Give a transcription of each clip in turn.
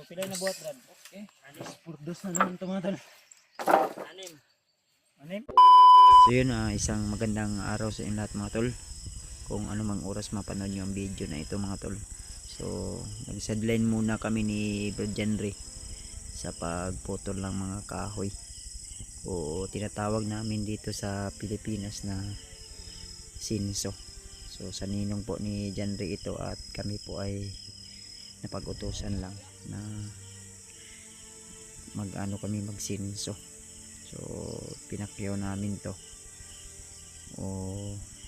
Pilay na buhat, Brad. Okay. Anis, purdos na naman ito mga tol. Anim. Anim? So yun, isang magandang araw sa inyo lahat mga tol. Kung ano mang oras mapanood nyo ang video na ito mga tol. So nag-sideline muna kami ni Brad Henry sa pagputol ng mga kahoy, o tinatawag namin dito sa Pilipinas na sinso. So sa ninong po ni Henry ito, at kami po ay napag-utusan lang na kami magsinso. So pinakyaw namin to, o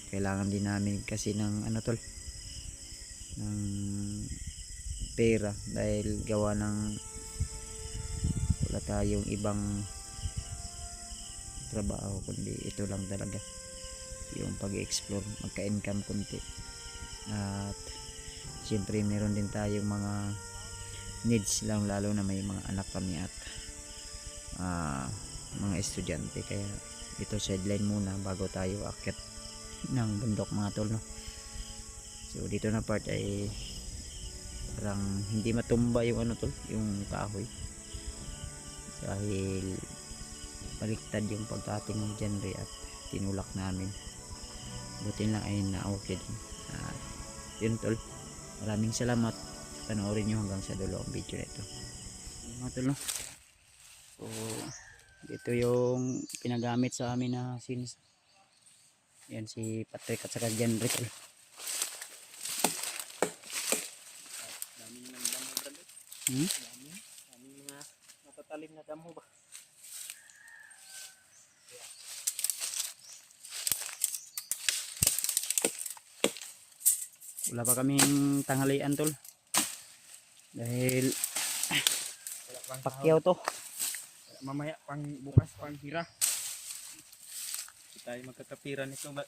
kailangan din namin kasi ng ng pera, dahil gawa ng wala tayong ibang trabaho kundi ito lang talaga, yung pag-explore, magka-income kunti. At siyempre meron din tayong mga needs lang, lalo na may mga anak kami at mga estudyante, kaya ito sideline muna bago tayo akyat ng bundok mga tol, no? So dito na part ay parang hindi matumba yung yung kahoy, dahil baliktad yung pagkating ng Henry at tinulak namin. Buti lang ay na-okay din. Yun tol, maraming salamat, panoorin nyo hanggang sa dulo ang video nito mga tol, no? So ito yung pinagamit sa amin na sins. Yan si Patrick at saka Henry tol. Daming ng damo, Brad. Daming mga matatalim na damo ba? Wala pa kaming tanghalian tol, dahil Wala pang pakyaw to. mamaya pang bukas pang hira. Hindi tayo magkakapira nito ba?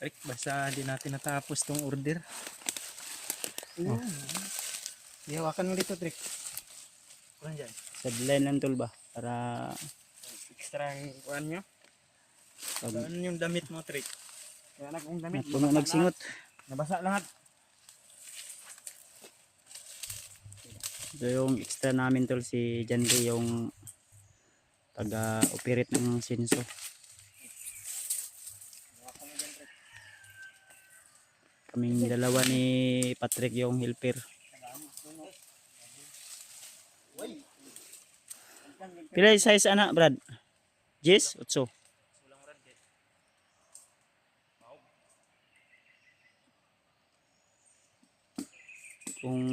Rick, basta hindi natin natapos tong order. Oh. Ihawakan mo dito, Trick. Kuhan dyan. Sideline lang tol ba, para Extra ang kuhan nyo. pag Ano yung damit mo, Trick? Kaya na kong damit. puno nagsingot. Nabasa lahat. So yung extra namin tol, si Henry yung taga-operate ng sinso. Ihawakan mo dyan, Trick. Kaming dalawa ni Patrick yung helper. Pila yung size anak, Brad? Jis? 8. Sulang rad din. Kung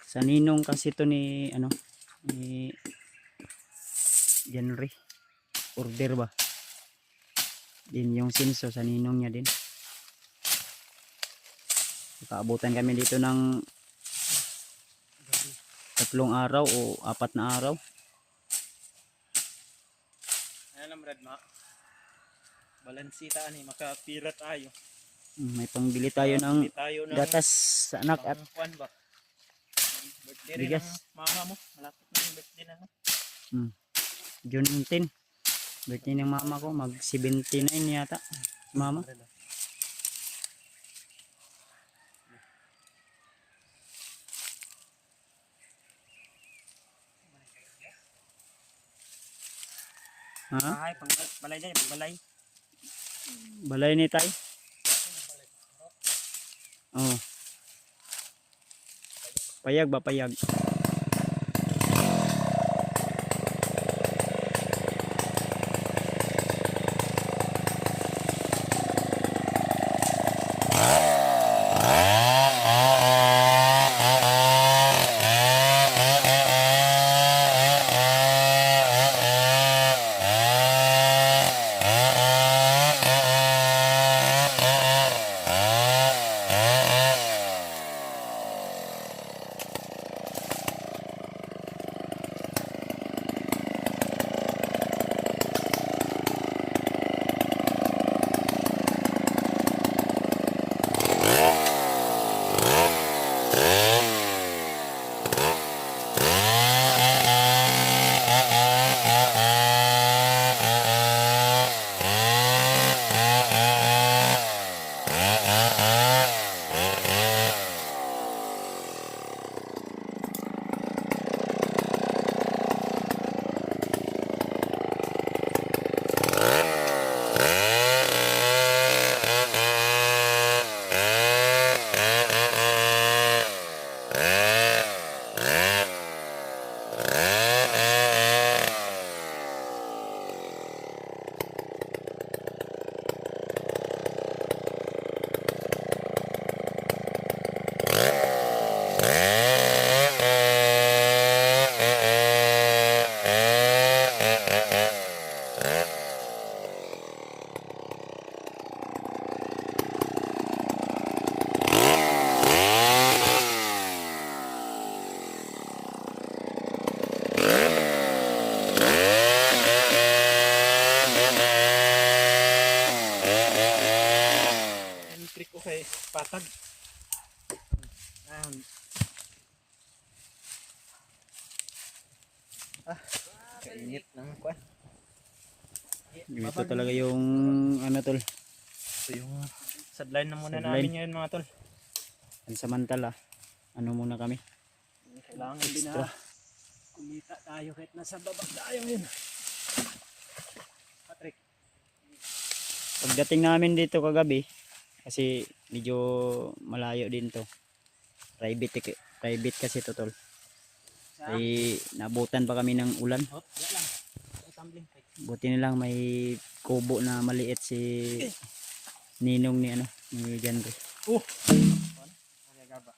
sa ninong kasi to ni ni Henry, order ba din yung sinso, sa ninong niya din. Nakaabutan kami dito ng 3 araw o 4 na araw. Ayan lang, Brad, balansita ni, makapira tayo. May pangbili tayo ng Bili tayo ng gatas sa anak at kuhan ba? Birthday rin bigas. ng mama mo. Malapit na yung birthday na. June 10. Birthday ng mama ko, mag 79 yata mama. Ha? Ay, pang balay dyan, pang balay. Balay ni tay. Oh. Payag ba, payag? Yan. Kainit ng kwan. Ito talaga yung ano tol. Ito yung sadline na muna Sideline. namin ngayon mga tol. Pansamantala. Ano muna kami? Kailangan din na kumita tayo kahit nasa baba tayo yun. Patrick. Pagdating namin dito kagabi, kasi medyo malayo din to. Private kasi to tol. Ay nabutan pa kami ng ulan. Hop, yan lang. Ang tumbling. Buti na lang may kubo na maliit si ninong ni ano ni Janre. Oh! Ano gaba?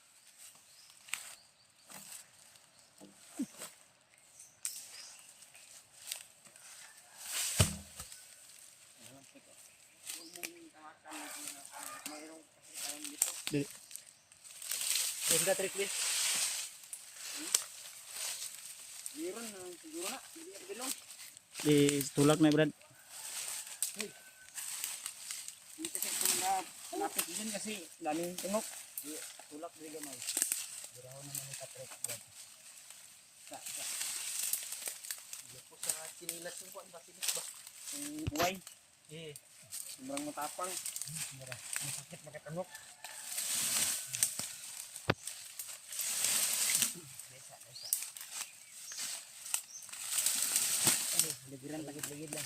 Ganda trick wheel. Meron na siguro na. Bilong. Di tulak na Brad. Dito sa kung lapit din kasi daming tungok. Tulak din gamay. Biraw naman ni Patrick. Sa. Lupo sa sinilas yung kuan ba sinis ba? Yung uway. Sobrang matapang. Masakit makatungok. Desa. Ligiran ligid lang.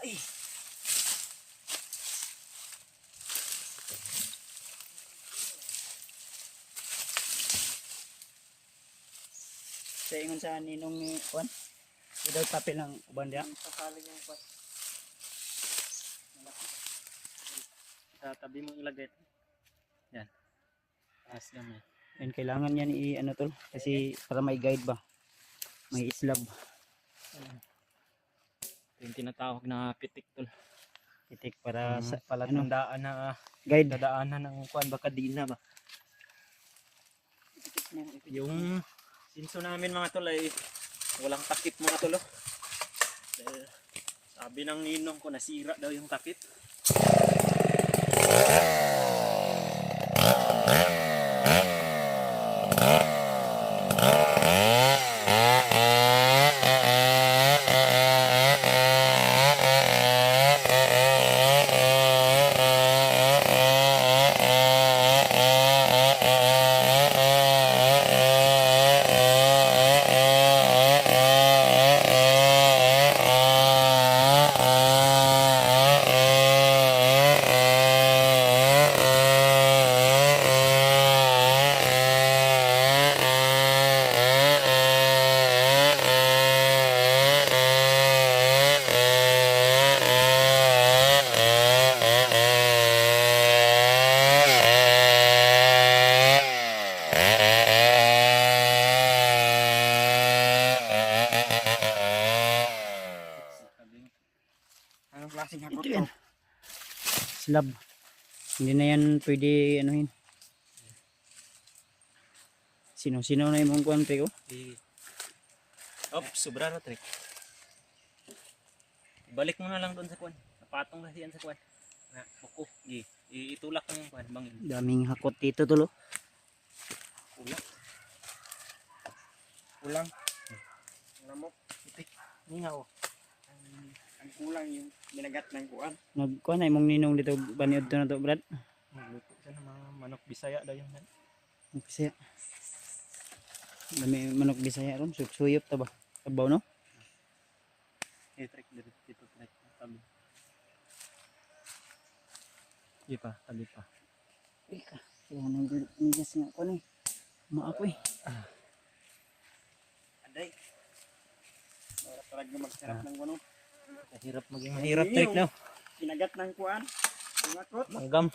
Ay. Sa ingon sa ninong ni Juan. Without papel ng uban dia. Sasaling yung pat. Sa tabi mo ilagay. Yan. Taas gamay. And kailangan yan ano tol kasi para may guide ba. May islab. Ito yung tinatawag na pitik tol. Titik para sa Palatandaan na guide. dadaanan ng kuan baka dina ba. Yung sinso namin mga tol ay walang takip mga tol. Dahil sabi ng ninong ko nasira daw yung takip. Anong klaseng hakot Ito to? yan. Slab. Hindi na yan pwede anuhin. Sino na yung mong kuwan ko? Sobra na trick. Balik mo na lang doon sa kuwan. Napatong kasi yan sa kuwan. Na, buko. Itulak mo yung kuwan. Bangin. Daming hakot dito tulo. Kulang. Lamok. Itik. Ningaw. Ang kulang yung minagat ng kuwan. Nagkuhan na imong ninong dito baniod to na to Brad. Magluto siya ng mga manok Bisaya daw yung Bisaya. Dami manok Bisaya ron, suyop ta ba? Sabaw no? trick dito trick tabi. Di pa, tabi pa. Ika, kaya nang nigas nga ko ni. Maapoy. Aday. Talaga magsarap ng kuno. Hirap maging Mahirap trick no. Kinagat ng kuan. Tumakot. Manggam.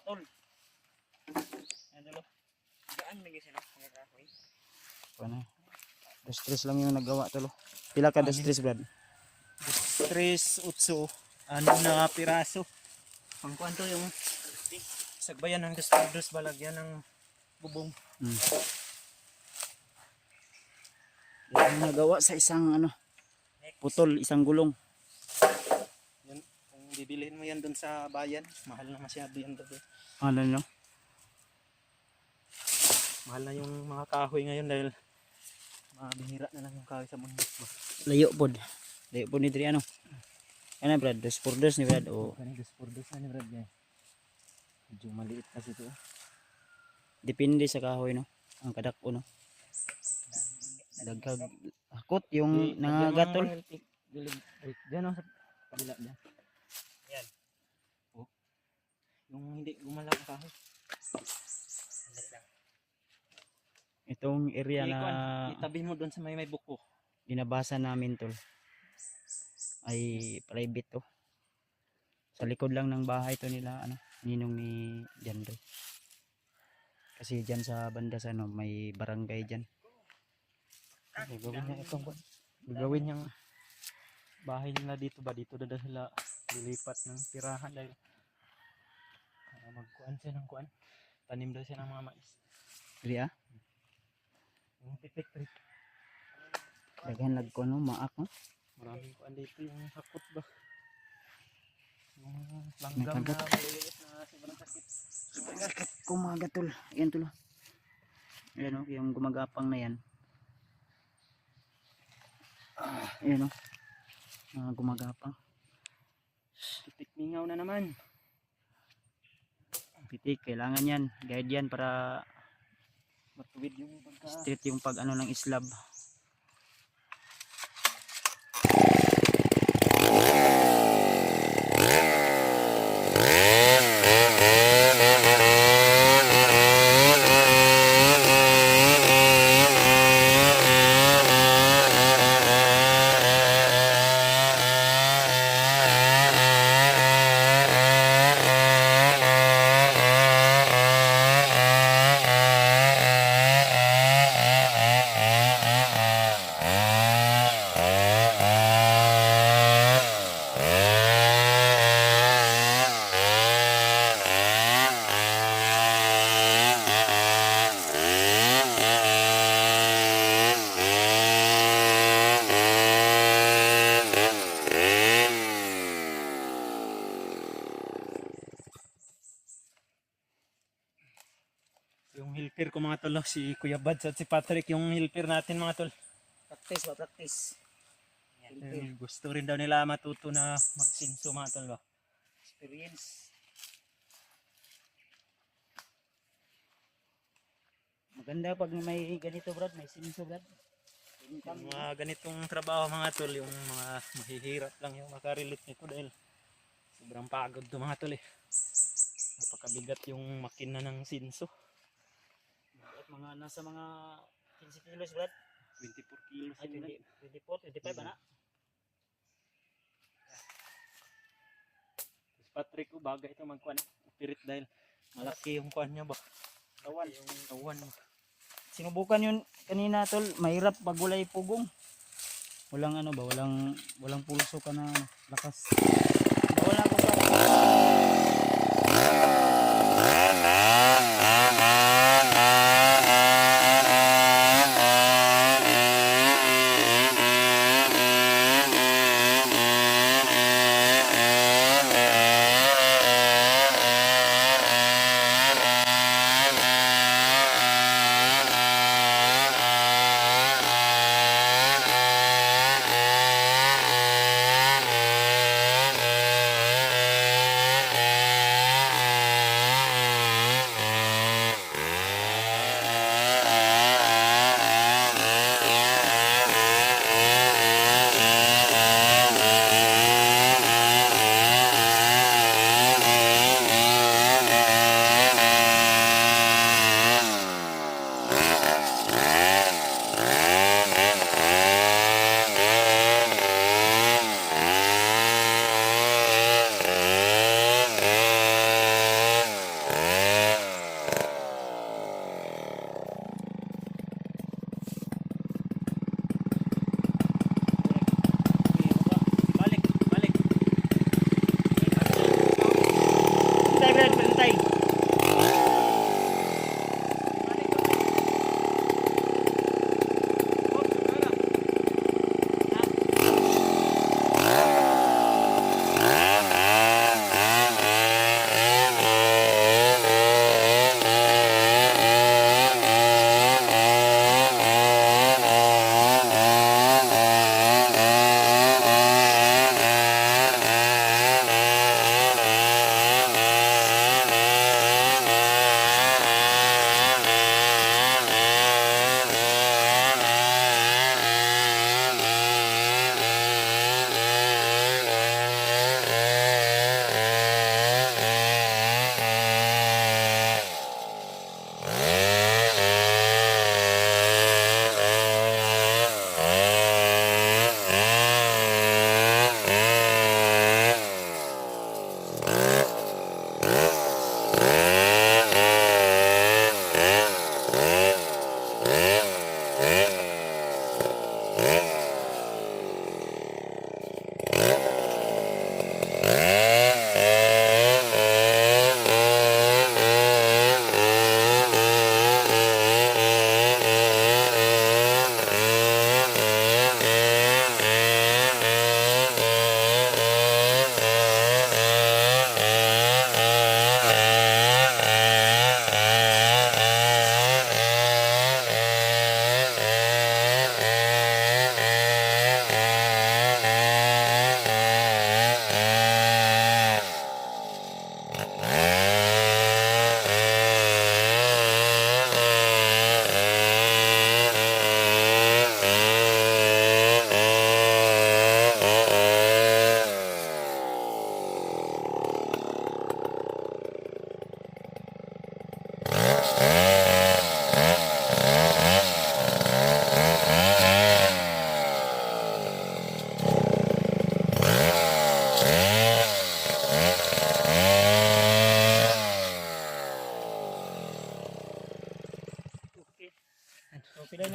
tol. Ano lo? Gaan lagi sila mga kahoy. Ano? Dos-tres lang yung nagawa tol. Pila ka dos-tres brad? 3, 8, ano na piraso. Pang kwanto yung Sagbayan ng dos balagyan ng bubong. yung nagawa sa isang ano putol, isang gulong. Yan, kung bibilihin mo yan doon sa bayan, mahal na masyado yan doon. Ano no? Mahal na yung mga kahoy ngayon dahil mabihira na lang yung kahoy sa mundo. Layo pod. Layo pod ni diri ano. Ano brad, dos por dos ni brad o Kani dos na ni Brad yan. Medyo maliit kasi ito. depende sa kahoy no. Ang kadako no. Daghag hakot yung nangagatol. Diyan sa kabila diyan. Yan. Oh. Yung hindi gumalaw ang kahoy. Itong area na itabi mo doon sa may buko. dinabasa namin tol ay private to. Sa likod lang ng bahay to nila ano, ninong ni Janre. Kasi diyan sa banda sa ano, may barangay diyan. Gagawin niya itong gagawin niyang bahay nila dito ba dito na sila lilipat ng tirahan dahil magkuan siya ng kuan. Tanim daw siya ng mga mais. Diri ah, Yung titik-tik. daghan nagkuan no, maak no. Maraming kuan dito yung hakot ba. Yung langgam na Nakagat. maliliit na sobrang sakit. Kumagat tol. Yan tol. Ayan oh, yung gumagapang na yan. Ayan oh. Mga gumagapang. Titik mingaw na naman. Pitik, kailangan yan. Guide yan para Matuwid yung pagka straight yung pag ano ng slab. yung helper ko mga tol, si Kuya Bads at si Patrick yung helper natin mga tol. Practice ba, practice. Gusto rin daw nila matuto na magsinso mga tol ba. Experience. Maganda pag may ganito brad, may sinso brad. Yung mga ganitong trabaho mga tol, yung mga mahihirap lang yung makarelate nito dahil sobrang pagod to mga tol eh. Napakabigat yung makina ng sinso. At mga nasa mga 15 kilos brad. 24 kilos Ay, yun. 24, 25 ba na? Tapos Patrick ko baga ito magkuhan pirit dahil malaki yung kuhan niya ba. Tawan. Yung tawan mo. Sinubukan yun kanina tol, mahirap pag walay pugong. Walang ano ba, walang pulso ka na ano, lakas. Bawal na ako sa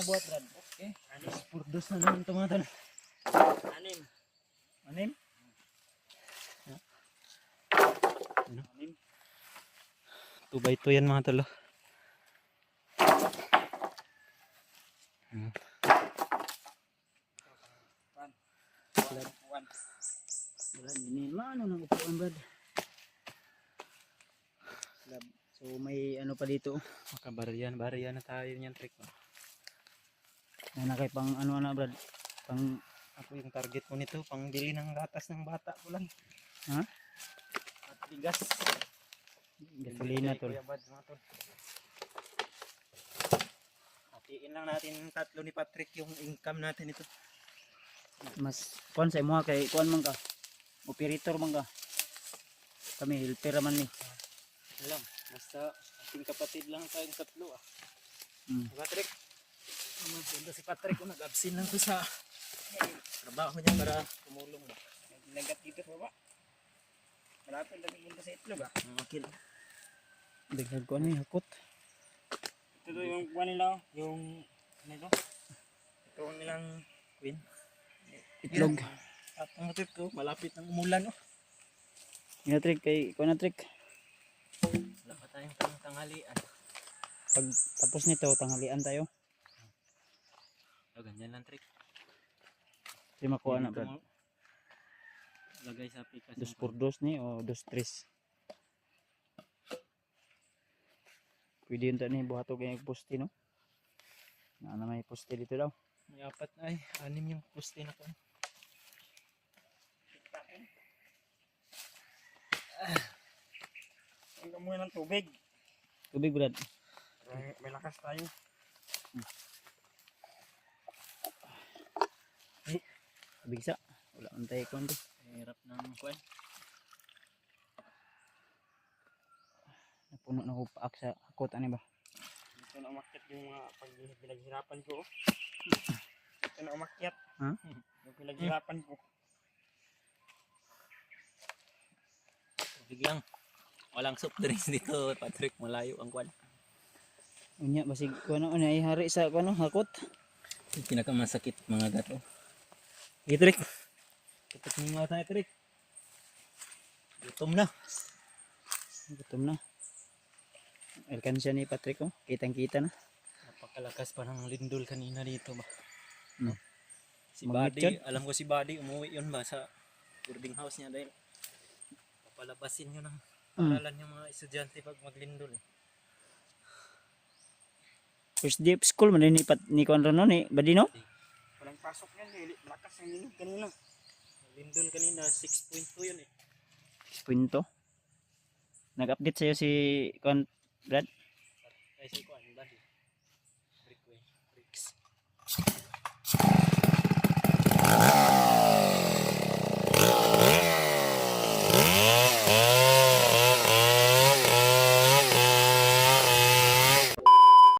buhat Brad? Okay. Purdos na naman ito mga tol. 6. 6? Ano? 2 by 2 yan mga tol. Wala din mano nang upuan Brad. Slab. So may ano pa dito. Makabariyan na tayo niyan trick. Na kay pang ano na Brad. Pang Ako yung target ko nito, pang bili ng gatas ng bata ko lang. ha? At bigas. Gasolina tol. Kuya Bad, mga tol. Hatiin lang natin tatlo ni Patrick yung income natin ito. Mas kuan sa imo kay kuan man ka. Operator man ka. Kami helper man ni. Alam, basta ating kapatid lang tayong tatlo ah. Patrick, maganda si Patrick kung nag-absent lang to sa trabaho niya para tumulong ba. Nagat dito pa ba? Malapit lang punta sa itlog ah. Okay. Dagdag ko ano hakot. Ito yung buwan nila, yung ano ito? Ito ang nilang queen. Itlog. At ang motif ko, malapit ng umulan oh. Ina trick kay kuan na trick. Wala pa tayong tanghalian. Pag tapos nito tanghalian tayo. Oh, ganyan lang trick. Di makuha na Brad. Lagay sa pikas. 2x2 ni o 2-3. Pwede yun ni buhato kay poste no. Na may poste dito daw. May apat na ay, 6 yung poste na ko. Ang gamuhin ng tubig. Tubig Brad. May lakas tayo. Tubig sa. Wala man tayo kuan. Hirap ng kuwan. Napuno na ko paak sa hakot ani ba. Ito na umakyat yung mga pag pinaghirapan ko. Ito na umakyat. Ha? Yung pinaghirapan ko. Tubig lang. Walang soft drinks dito, Patrick. Malayo ang kuwan. Unya basig kuan ano ay hari sa kuan hakot. Yung pinakamasakit mga gato. Hey, Trick. Kapit mo tayo, Trick. Gutom na. Gutom na. Alkansya ni Patrick oh. Kitang-kita na. Napakalakas pa ng lindol kanina dito ba. Hmm. Si Magnet Buddy, yun? alam ko si Buddy, umuwi yun ba sa boarding house niya dahil papalabasin yun ng paralan yung mga estudyante pag maglindol eh. First day of school man ni ni kuan ron ni Badino. Walang pasok yan. Malakas ang linig kanina. Lindol kanina, 6.2 yun eh. Punto. Nag-update sa'yo si kuan Brad. Ay si kuwan.